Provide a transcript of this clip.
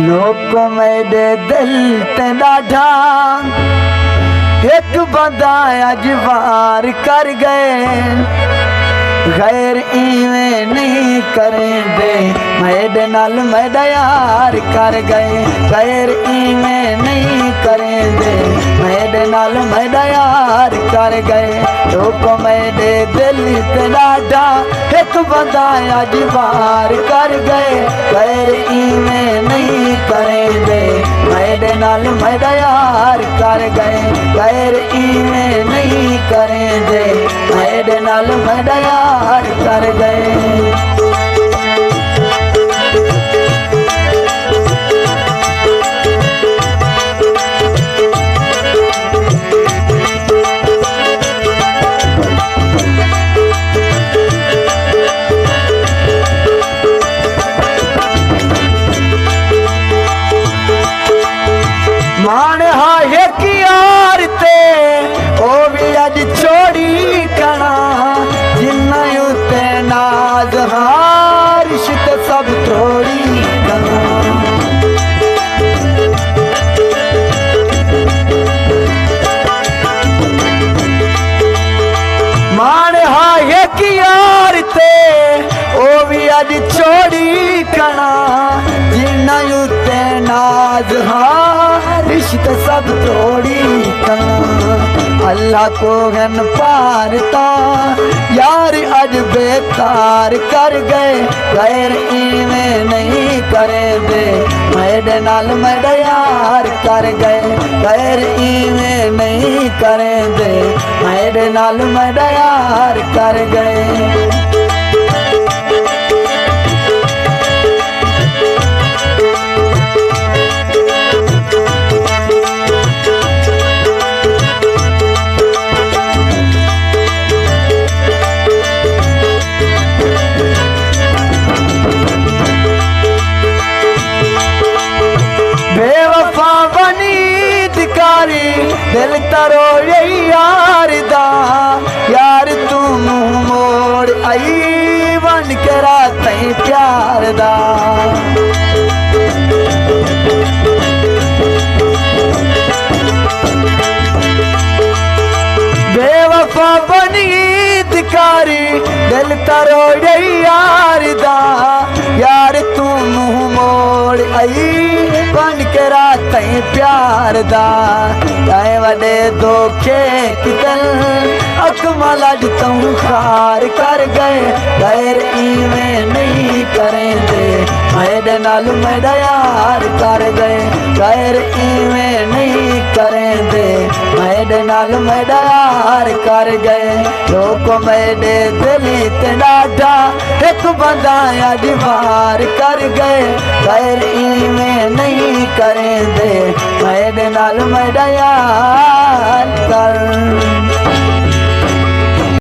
लोक मेरे दिल ते डाढ़ा एक बंदा अज वार कर गए। गैर इवें नहीं करेंदे मेरे नाल मेरा यार कर गए। गैर इवें नहीं करेंदे मेरे नाल मेरा यार कर गए। लोग मेरे दिल ते डाढ़ा एक बंदा अज वार कर गए। गैर इवें नहीं करेंदे मेरे नाल मेरा यार कर गए। गैर इवें नहीं करेंदे मेरे नाल मेरा यार कर गए। मान है कि यार ते ओ भी अज छोड़ी कना जिन्ना उते नाज हारिश ते सब थोड़ी कना। मान है कि यार ते ओ भी अज छोड़ी कना जिन्ना उते नाज रिश्ते सब तोड़ी कना। अल्लाह को गन पारता यार अज बेकार कर गए। गैर इवें नहीं करेंदे मेरे नाल मेरा यार कर गए। गैर इवें नहीं करेंदे मेरे नाल मेरा यार कर गए। बेवफा बनी दिकारी दिल तरो यही यार दा। यार तू मुंह मोड़ आई बन के रात प्यार दा। बेवफा बनी दिकारी दिल तरो यही यार दा। यार तू मुंह मोड़ आई बन के रात प्यार दा। चाहे वडे धोखे कितन अकमल अज तू खार कर गए। गैर इवें नहीं करेंदे मेरे नाल मेरा यार कर गए। गैर इवें नहीं करेंदे मेरे नाल मेरा यार कर गए। लोग मेरे दिल ते डाढ़ा एक बंदा अज वार कर गए। गैर इवें नहीं करेंदे मेरे नाल मेरा यार